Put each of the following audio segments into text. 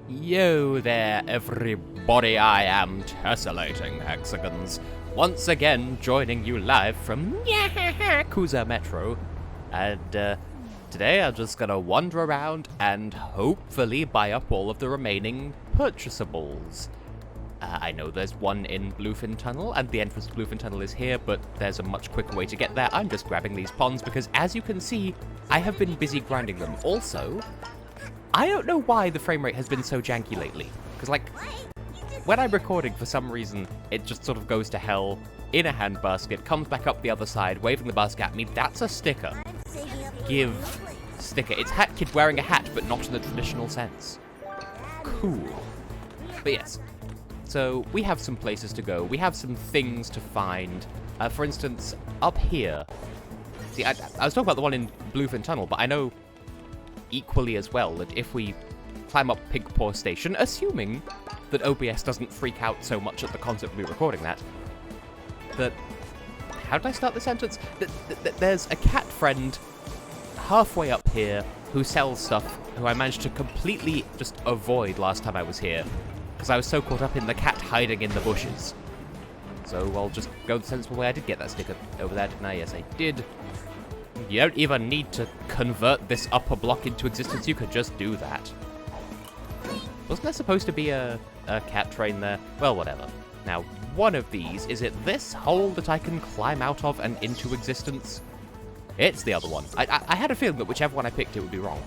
Yo there, everybody, I am Tessellating Hexagons, once again joining you live from Nyakuza Metro, and today I'm just gonna wander around and hopefully buy up all of the remaining purchasables. I know there's one in Bluefin Tunnel, and the entrance to Bluefin Tunnel is here, but there's a much quicker way to get there. I'm just grabbing these ponds because, as you can see, I have been busy grinding them. Also, I don't know why the frame rate has been so janky lately. Because, like, when I'm recording, for some reason, it just sort of goes to hell in a handbasket, comes back up the other side, waving the basket at me. That's a sticker. Give sticker. It's Hat Kid wearing a hat, but not in the traditional sense. Cool. But yes. So, we have some places to go. We have some things to find. For instance, up here. See, I was talking about the one in Bluefin Tunnel, but I know equally as well that if we climb up Pig Paw Station, assuming that OBS doesn't freak out so much at the concept of me recording that, how did I start the sentence? There's a cat friend halfway up here who sells stuff, who I managed to completely just avoid last time I was here, because I was so caught up in the cat hiding in the bushes. So I'll just go the sensible way. I did get that sticker over there, didn't I? Yes, I did. You don't even need to convert this upper block into existence, you could just do that. Wasn't there supposed to be a cat train there? Well, whatever. Now, one of these, is it this hole that I can climb out of and into existence? It's the other one. I had a feeling that whichever one I picked, it would be wrong.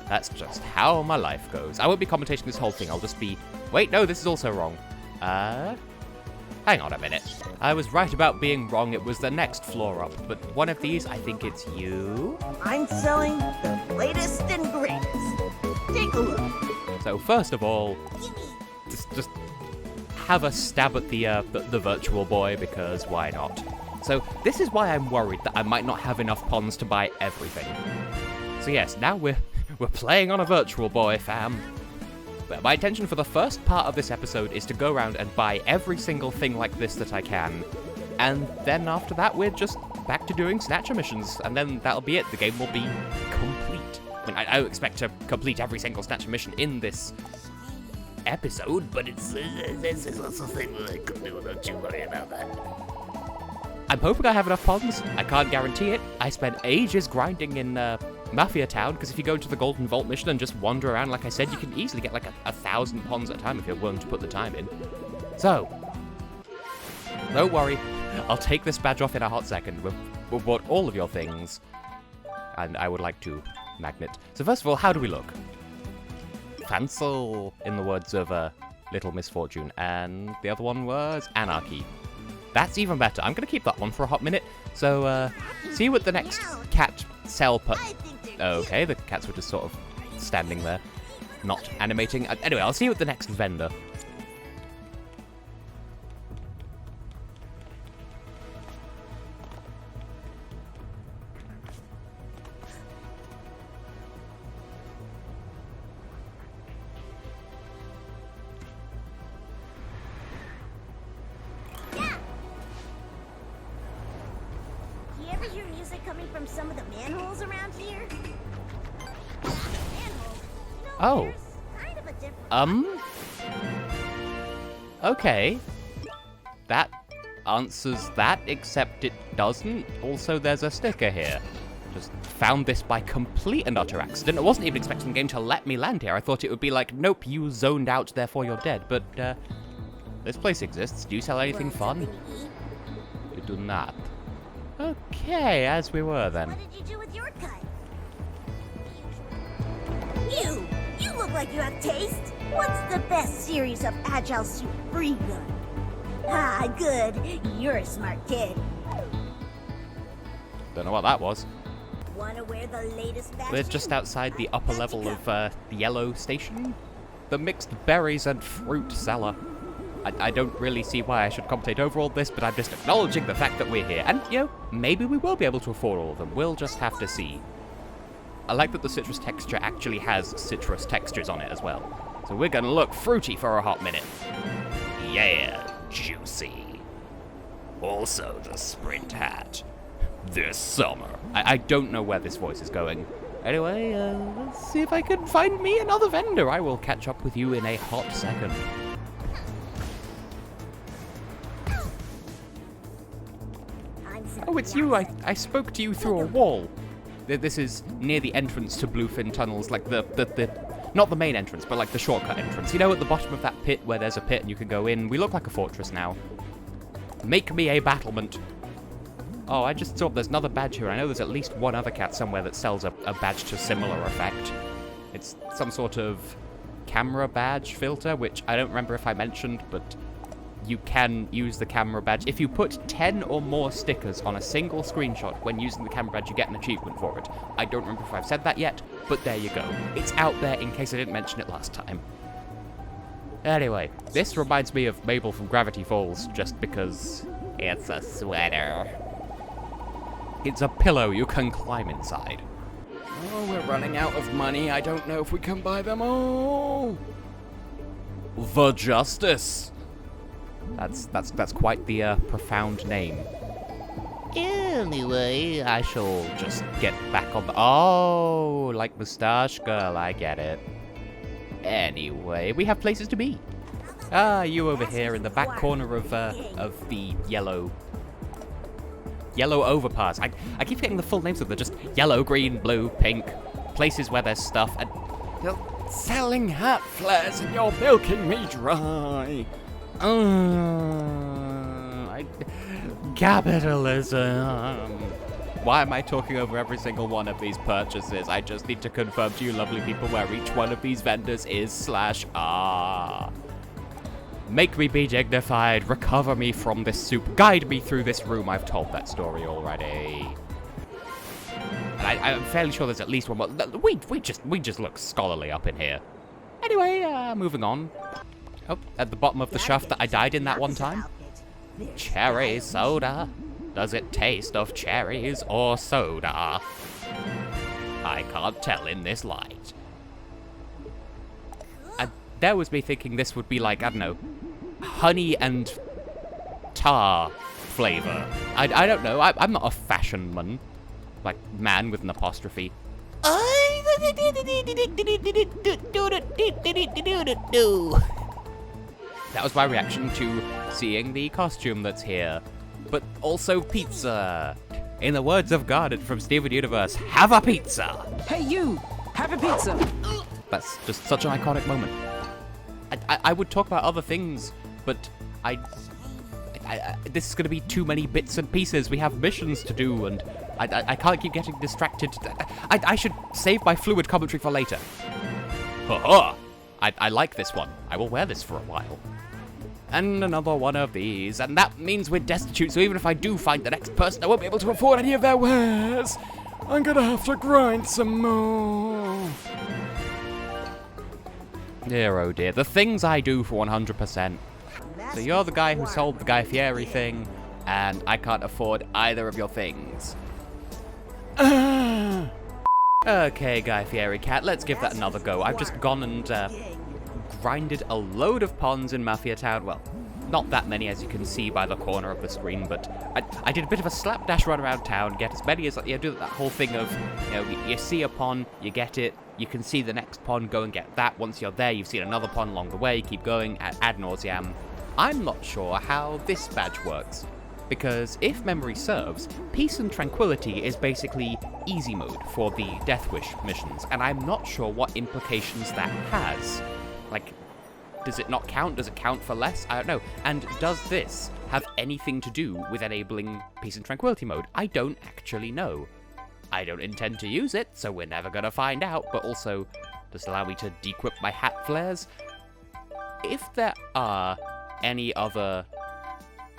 That's just how my life goes. I won't be commentating this whole thing, I'll just be... Wait, no, this is also wrong. Hang on a minute. I was right about being wrong, it was the next floor up, but one of these, I think it's you? I'm selling the latest and greatest. Take a look. So first of all, just have a stab at the virtual boy, because why not? So this is why I'm worried that I might not have enough ponds to buy everything. So yes, now we're playing on a virtual boy, fam. But my intention for the first part of this episode is to go around and buy every single thing like this that I can. And then after that, we're just back to doing Snatcher missions. And then that'll be it. The game will be complete. I mean, I don't expect to complete every single Snatcher mission in this episode, but there's lots of things that I could do, don't you worry about that. I'm hoping I have enough ponds. I can't guarantee it. I spent ages grinding in Mafia Town, because if you go into the Golden Vault mission and just wander around, like I said, you can easily get like 1,000 ponds at a time if you're willing to put the time in. So, don't worry, I'll take this badge off in a hot second. We've bought all of your things, and I would like to magnet. So first of all, how do we look? Fancel, in the words of Little Misfortune, and the other one was Anarchy. That's even better. I'm going to keep that one for a hot minute. So, see you at the next Catcell. Okay, the cats were just sort of standing there, not animating. Anyway, I'll see you at the next vendor. Coming from some of the manholes around here? Oh. Kind of a okay. That answers that, except it doesn't. Also, there's a sticker here. Just found this by complete and utter accident. I wasn't even expecting the game to let me land here. I thought it would be like, nope, you zoned out, therefore you're dead. But, this place exists. Do you sell anything fun? You do not. Okay, as we were then. What did you do with your cut? You look like you have taste. What's the best series of agile suit free gun? Ah, good. You're a smart kid. Don't know what that was. Wanna wear the latest fashion? We're just outside the upper level of the yellow station. The mixed berries and fruit cellar. I don't really see why I should commentate over all this, but I'm just acknowledging the fact that we're here. And, you know, maybe we will be able to afford all of them. We'll just have to see. I like that the citrus texture actually has citrus textures on it as well. So we're gonna look fruity for a hot minute. Yeah, juicy. Also the sprint hat. This summer. I don't know where this voice is going. Anyway, let's see if I can find me another vendor. I will catch up with you in a hot second. Oh, it's you. I spoke to you through a wall. This is near the entrance to Bluefin Tunnels, like not the main entrance, but like the shortcut entrance. You know, at the bottom of that pit where there's a pit and you can go in. We look like a fortress now. Make me a battlement. Oh, I just saw there's another badge here. I know there's at least one other cat somewhere that sells a badge to similar effect. It's some sort of camera badge filter, which I don't remember if I mentioned, but you can use the camera badge. If you put 10 or more stickers on a single screenshot when using the camera badge, you get an achievement for it. I don't remember if I've said that yet, but there you go. It's out there in case I didn't mention it last time. Anyway, this reminds me of Mabel from Gravity Falls, just because it's a sweater. It's a pillow you can climb inside. Oh, we're running out of money. I don't know if we can buy them all. The Justice. That's quite the profound name. Anyway, I shall just get back on the... Oh, like Moustache Girl, I get it. Anyway, we have places to be. Ah, you over here in the back corner of the yellow overpass. I keep getting the full names of them. Just yellow, green, blue, pink. Places where there's stuff. And you're selling hat flares and you're milking me dry. Capitalism. Why am I talking over every single one of these purchases? I just need to confirm to you lovely people where each one of these vendors is /R. Make me be dignified, recover me from this soup, guide me through this room. I've told that story already. And I'm fairly sure there's at least one more. We just look scholarly up in here. Anyway, moving on. Oh, at the bottom of the shaft that I died in that one time. Cherry soda. Does it taste of cherries or soda? I can't tell in this light. There was me thinking this would be like, I don't know, honey and tar flavor. I don't know. I'm not a fashion man. Like, man with an apostrophe. That was my reaction to seeing the costume that's here. But also pizza. In the words of God from Steven Universe, have a pizza. Hey you, have a pizza. That's just such an iconic moment. I would talk about other things, but this is going to be too many bits and pieces. We have missions to do, and I can't keep getting distracted. I should save my fluid commentary for later. Ha-ha! I like this one. I will wear this for a while. And another one of these, and that means we're destitute, so even if I do find the next person, I won't be able to afford any of their wares. I'm gonna have to grind some more. Dear, oh dear, the things I do for 100%. So you're the guy who sold the Guy Fieri thing, and I can't afford either of your things. Okay, Guy Fieri Cat, let's give that another go. I've just gone and grinded a load of ponds in Mafia Town. Well, not that many, as you can see by the corner of the screen, but I did a bit of a slapdash run around town, get as many as, do that whole thing of, you see a pond, you get it, you can see the next pond, go and get that. Once you're there, you've seen another pond along the way, keep going ad nauseam. I'm not sure how this badge works, because if memory serves, Peace and Tranquility is basically easy mode for the Death Wish missions, and I'm not sure what implications that has. Like, does it not count? Does it count for less? I don't know. And does this have anything to do with enabling Peace and Tranquility mode? I don't actually know. I don't intend to use it, so we're never gonna find out, but also, does it allow me to dequip my hat flares? If there are any other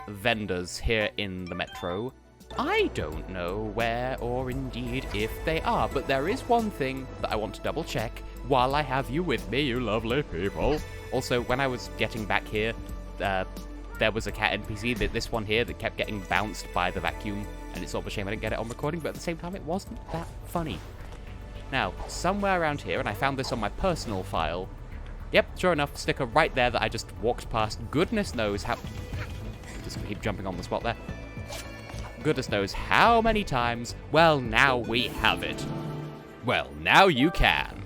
vendors here in the metro, I don't know where or indeed if they are, but there is one thing that I want to double check while I have you with me, you lovely people. Also, when I was getting back here, there was a cat NPC, this one here, that kept getting bounced by the vacuum, and it's sort of a shame I didn't get it on recording, but at the same time, it wasn't that funny. Now, somewhere around here, and I found this on my personal file, yep, sure enough, sticker right there that I just walked past. Goodness knows how... Just keep jumping on the spot there. Goodness knows how many times. Well, now we have it. Well, now you can.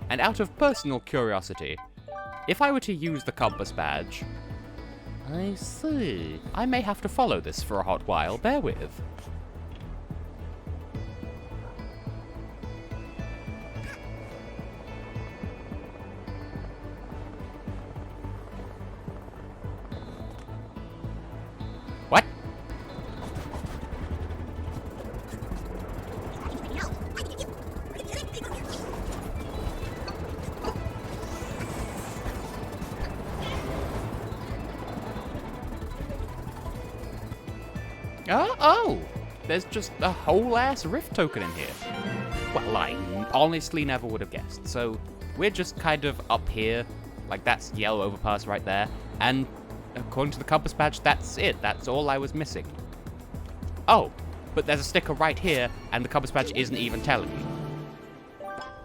And out of personal curiosity, if I were to use the compass badge... I see. I may have to follow this for a hot while. Bear with. What? Oh, there's just a whole ass rift token in here. Well, I honestly never would have guessed. So we're just kind of up here, like that's yellow overpass right there, and according to the compass badge, that's it. That's all I was missing. Oh, but there's a sticker right here, and the compass badge isn't even telling me.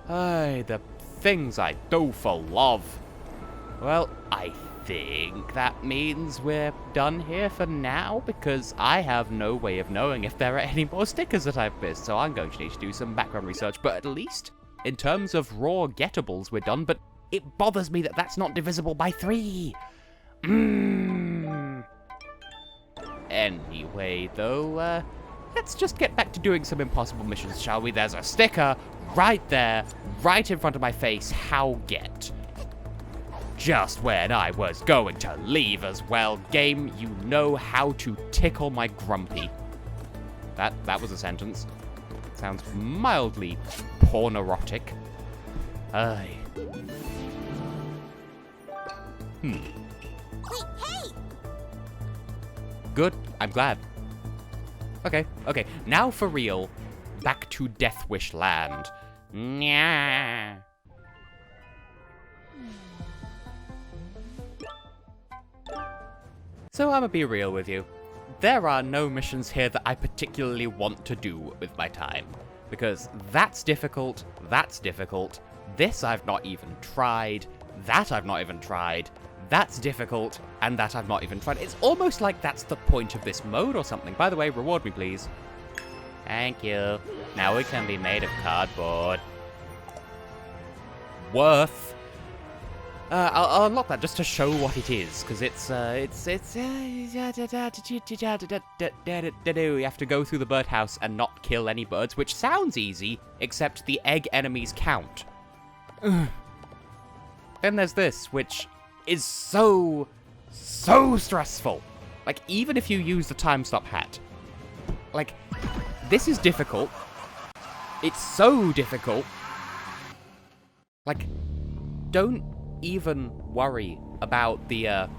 Ay, the things I do for love. Well, I think that means we're done here for now, because I have no way of knowing if there are any more stickers that I've missed, so I'm going to need to do some background research, but at least, in terms of raw gettables, we're done, but it bothers me that that's not divisible by 3. Anyway, though, let's just get back to doing some impossible missions, shall we? There's a sticker right there, right in front of my face. How get? Just when I was going to leave as well. Game, you know how to tickle my grumpy. That was a sentence. Sounds mildly porn-erotic. Aye. Wait, hey! Good, I'm glad. Okay, now for real. Back to Death Wish Land. Nya. So I'ma be real with you. There are no missions here that I particularly want to do with my time. Because that's difficult, this I've not even tried, that I've not even tried, that's difficult, and that I've not even tried. It's almost like that's the point of this mode or something. By the way, reward me, please. Thank you. Now we can be made of cardboard. Worth. I'll unlock that just to show what it is, because you have to go through the birdhouse and not kill any birds, which sounds easy, except the egg enemies count. Then there's this, which is so stressful. Like, even if you use the time stop hat. Like, this is difficult. It's so difficult. Like, don't even worry about the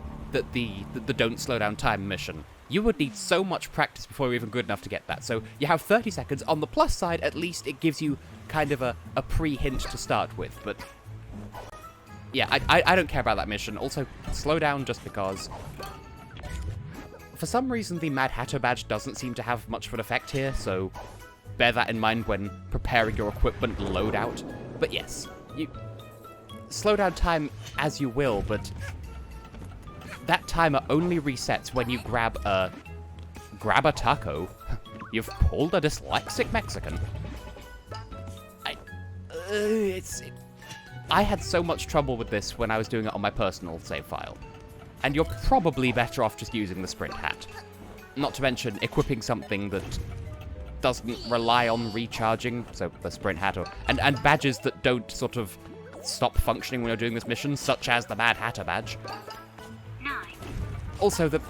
don't slow down time mission. You would need so much practice before you're even good enough to get that. So you have 30 seconds. On the plus side, at least it gives you kind of a pre-hint to start with. But yeah, I don't care about that mission. Also, slow down just because. For some reason, the Mad Hatter badge doesn't seem to have much of an effect here, so bear that in mind when preparing your equipment loadout. But yes, you slow down time as you will, but that timer only resets when you grab a taco. You've pulled a dyslexic Mexican. I had so much trouble with this when I was doing it on my personal save file. And you're probably better off just using the sprint hat. Not to mention equipping something that doesn't rely on recharging, so the sprint hat, and badges that don't sort of stop functioning when you're doing this mission, such as the Mad Hatter badge. 9. Also, the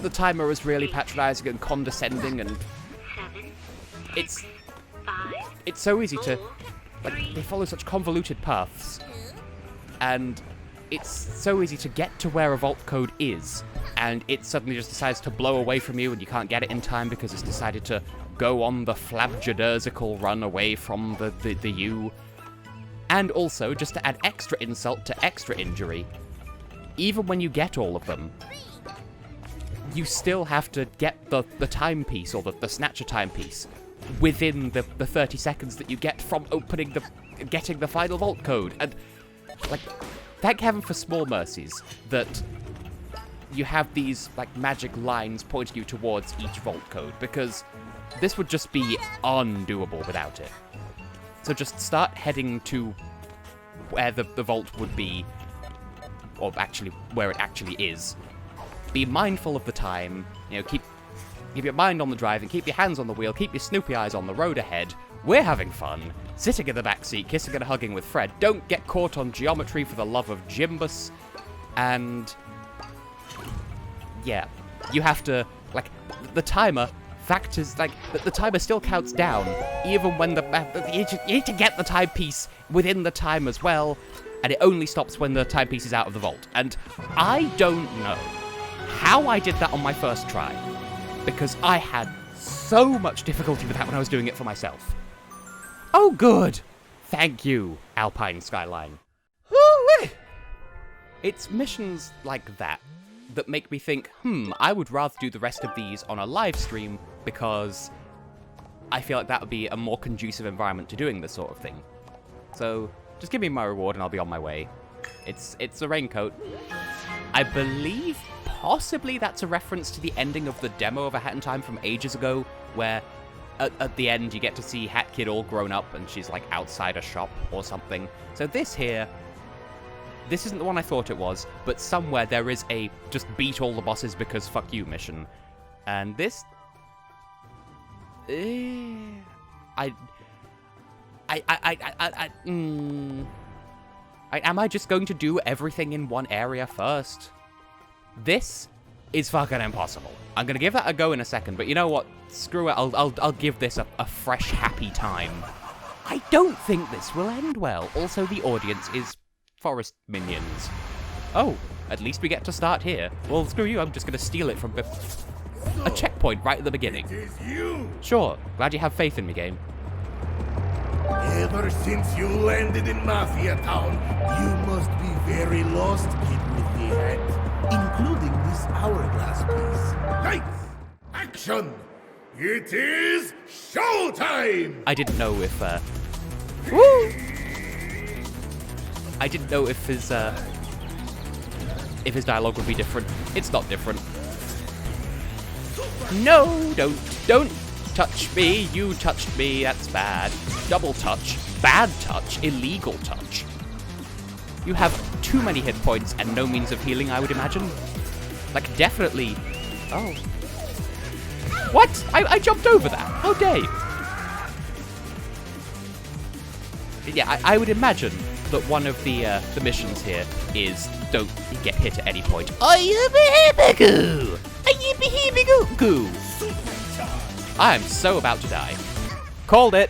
timer is really patronizing and condescending, and 7. it's 5. it's so easy to, like, they follow such convoluted paths, and it's so easy to get to where a vault code is, and it suddenly just decides to blow away from you, and you can't get it in time because it's decided to go on the flabjadersical run away from the U. And also, just to add extra insult to extra injury, even when you get all of them, you still have to get the timepiece, or the Snatcher timepiece, within the 30 seconds that you get from getting the final vault code. And, like, thank heaven for small mercies that you have these, like, magic lines pointing you towards each vault code, because this would just be undoable without it. So just start heading to where the vault would be, or actually where it actually is. Be mindful of the time, you know, keep your mind on the drive and keep your hands on the wheel, keep your snoopy eyes on the road ahead. We're having fun, sitting in the backseat, kissing and hugging with Fred. Don't get caught on geometry for the love of Jimbus. And yeah, you have to, like, the timer factors, like, the timer still counts down, even when you need to get the timepiece within the time as well, and it only stops when the timepiece is out of the vault. And I don't know how I did that on my first try, because I had so much difficulty with that when I was doing it for myself. Oh, good. Thank you, Alpine Skyline. Woo-wee! It's missions like that that make me think, I would rather do the rest of these on a live stream, because I feel like that would be a more conducive environment to doing this sort of thing. So, just give me my reward and I'll be on my way. It's a Raincoat. I believe possibly that's a reference to the ending of the demo of A Hat in Time from ages ago, where at the end you get to see Hat Kid all grown up and she's like outside a shop or something. So this isn't the one I thought it was, but somewhere there is a just beat all the bosses because fuck you mission. And this... am I just going to do everything in one area first? This is fucking impossible. I'm gonna give that a go in a second, but you know what? Screw it. I'll give this a fresh, happy time. I don't think this will end well. Also, the audience is forest minions. Oh, at least we get to start here. Well, screw you. I'm just gonna steal it from a checkpoint right at the beginning. It is you! Sure. Glad you have faith in me, game. Ever since you landed in Mafia Town, you must be very lost, kid with the hat, including this hourglass piece. Lights! Action! It is showtime! I didn't know if, Woo! I didn't know if his dialogue would be different. It's not different. No, don't touch me. You touched me. That's bad. Double touch. Bad touch. Illegal touch. You have too many hit points and no means of healing, I would imagine. Like, definitely. Oh. What? I jumped over that. How dare you? Yeah, I would imagine that one of the missions here is don't get hit at any point. I am so about to die. Called it.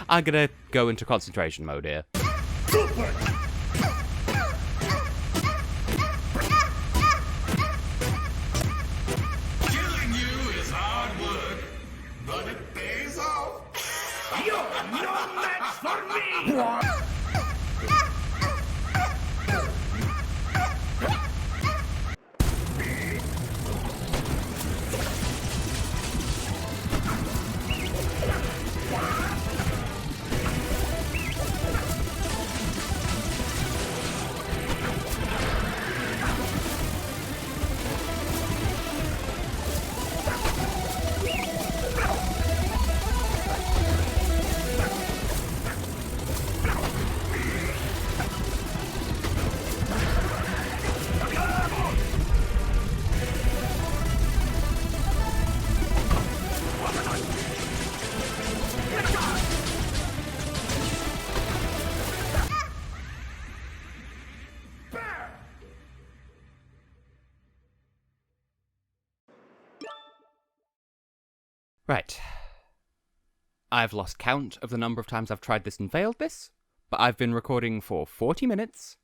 I'm gonna go into concentration mode here. Super! Killing you is hard work, but it pays off. You're no match for me! Right. I've lost count of the number of times I've tried this and failed this, but I've been recording for 40 minutes,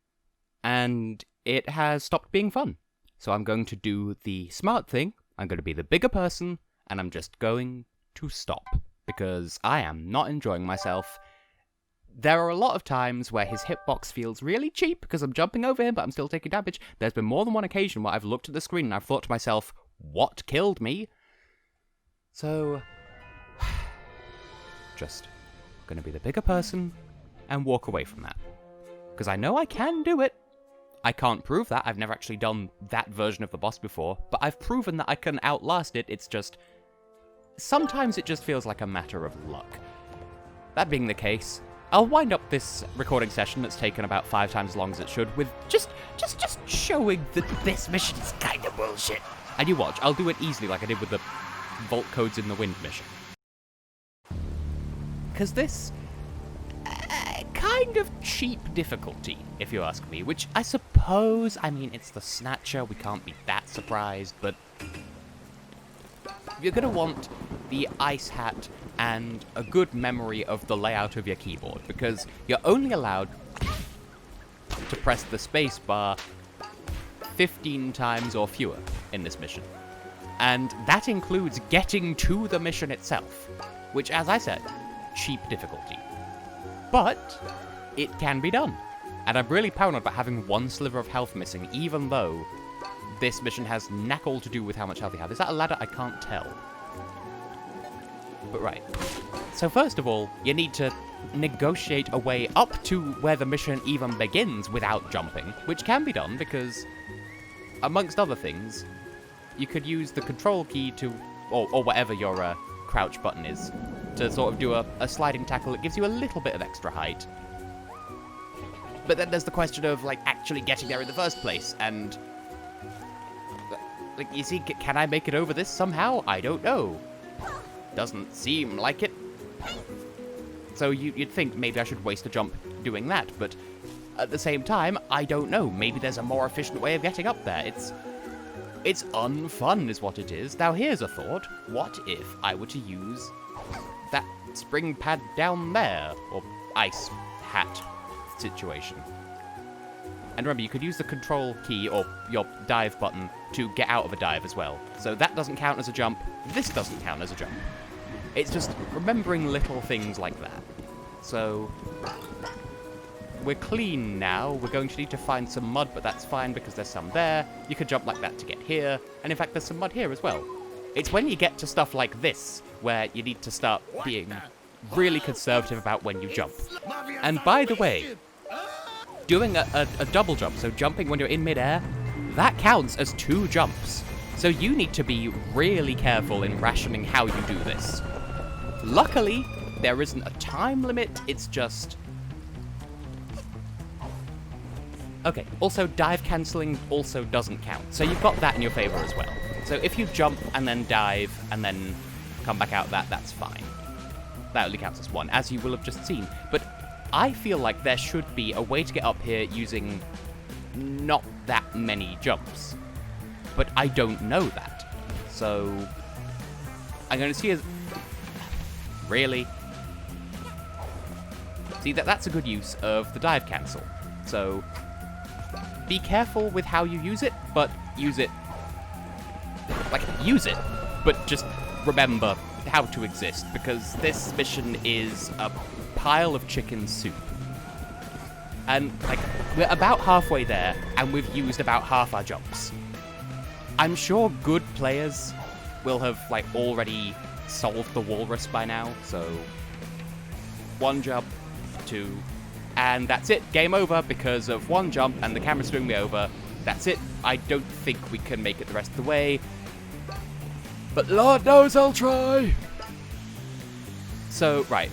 and it has stopped being fun. So I'm going to do the smart thing, I'm going to be the bigger person, and I'm just going to stop, because I am not enjoying myself. There are a lot of times where his hitbox feels really cheap, because I'm jumping over him, but I'm still taking damage. There's been more than one occasion where I've looked at the screen and I've thought to myself, what killed me? So, just gonna be the bigger person and walk away from that. Because I know I can do it. I can't prove that. I've never actually done that version of the boss before, but I've proven that I can outlast it. It's just, sometimes it just feels like a matter of luck. that being the case, I'll wind up this recording session that's taken about 5 times as long as it should with just showing that this mission is kind of bullshit. And you watch, I'll do it easily like I did with the Vault Codes in the Wind mission. Because this... kind of cheap difficulty, if you ask me, which I suppose, I mean, it's the Snatcher, we can't be that surprised, but you're going to want the ice hat and a good memory of the layout of your keyboard, because you're only allowed to press the space bar 15 times or fewer in this mission. And that includes getting to the mission itself, which, as I said, cheap difficulty. But it can be done. And I'm really paranoid about having 1 sliver of health missing, even though this mission has knack all to do with how much health you have. Is that a ladder? I can't tell. But right. So first of all, you need to negotiate a way up to where the mission even begins without jumping, which can be done because, amongst other things, you could use the control key to, or whatever your crouch button is, to sort of do a sliding tackle that gives you a little bit of extra height. But then there's the question of, like, actually getting there in the first place, and... like, you see, can I make it over this somehow? I don't know. Doesn't seem like it. So you'd think maybe I should waste a jump doing that, but at the same time, I don't know. Maybe there's a more efficient way of getting up there. It's unfun is what it is. Now here's a thought. What if I were to use that spring pad down there? Or ice hat situation. And remember, you could use the control key or your dive button to get out of a dive as well. So that doesn't count as a jump. This doesn't count as a jump. It's just remembering little things like that. So we're clean now. We're going to need to find some mud, but that's fine because there's some there. You could jump like that to get here. And in fact, there's some mud here as well. It's when you get to stuff like this where you need to start being really conservative about when you jump. And by the way, doing a double jump, so jumping when you're in midair, that counts as 2 jumps. So you need to be really careful in rationing how you do this. Luckily, there isn't a time limit, it's just... Okay, also dive cancelling also doesn't count, so you've got that in your favour as well. So if you jump and then dive and then come back out that's fine. That only counts as 1, as you will have just seen. But I feel like there should be a way to get up here using not that many jumps. But I don't know that. So I'm going to see as... Really? See, that's a good use of the dive cancel. So be careful with how you use it, but use it... Like, use it, but just remember how to exist, because this mission is a pile of chicken soup. And, like, we're about halfway there, and we've used about half our jumps. I'm sure good players will have, like, already solved the walrus by now, so 1 jump, 2, and that's it. Game over because of 1 jump, and the camera's screwing me over. That's it. I don't think we can make it the rest of the way. But Lord knows I'll try! So, right.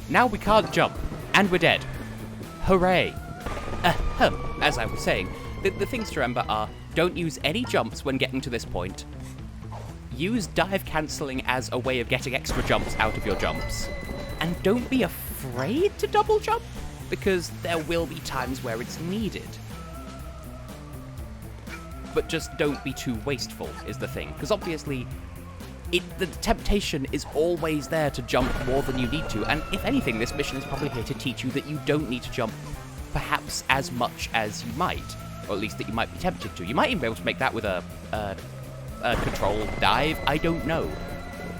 Now we can't jump, and we're dead. Hooray! As I was saying, the things to remember are, don't use any jumps when getting to this point. Use dive cancelling as a way of getting extra jumps out of your jumps. And don't be afraid to double jump, because there will be times where it's needed. But just don't be too wasteful, is the thing. Because obviously, the temptation is always there to jump more than you need to. And if anything, this mission is probably here to teach you that you don't need to jump perhaps as much as you might. Or at least that you might be tempted to. You might even be able to make that with a control dive. I don't know.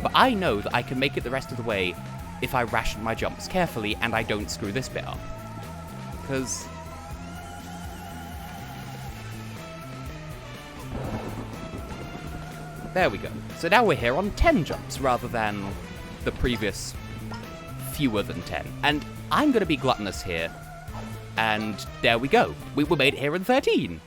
But I know that I can make it the rest of the way if I ration my jumps carefully and I don't screw this bit up. Because... There we go. So now we're here on 10 jumps rather than the previous fewer than 10. And I'm going to be gluttonous here. And there we go. We made it here in 13.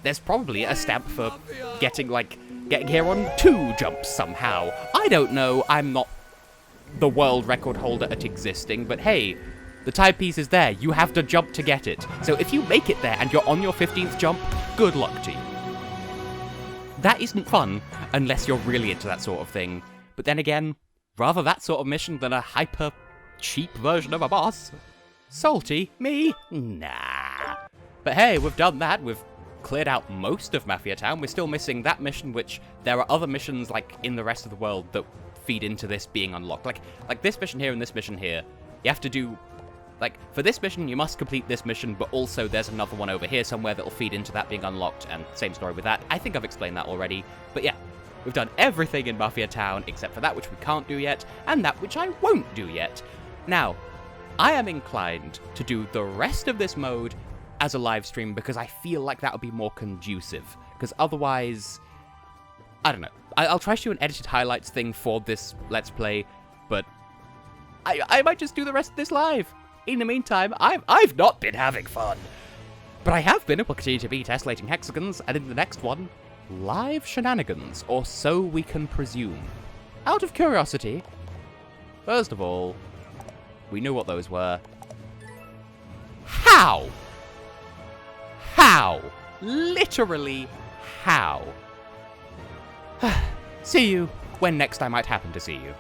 There's probably a stamp for getting here on 2 jumps somehow. I don't know. I'm not the world record holder at existing, but hey, the timepiece is there. You have to jump to get it. So if you make it there and you're on your 15th jump, good luck to you. That isn't fun unless you're really into that sort of thing. But then again, rather that sort of mission than a hyper cheap version of a boss. Salty? Me? Nah. But hey, we've done that. We've cleared out most of Mafia Town. We're still missing that mission, which there are other missions like in the rest of the world that feed into this being unlocked. Like this mission here and this mission here. You have to do, like, for this mission, you must complete this mission, but also there's another one over here somewhere that'll feed into that being unlocked, and same story with that. I think I've explained that already, but yeah, we've done everything in Mafia Town except for that which we can't do yet, and that which I won't do yet. Now, I am inclined to do the rest of this mode as a live stream because I feel like that would be more conducive, because otherwise, I don't know. I'll try to do an edited highlights thing for this Let's Play, but I might just do the rest of this live. In the meantime, I've not been having fun. But I have been and will continue to be tessellating hexagons, and in the next one, live shenanigans, or so we can presume. Out of curiosity, first of all, we knew what those were. How? How? Literally, how? See you when next I might happen to see you.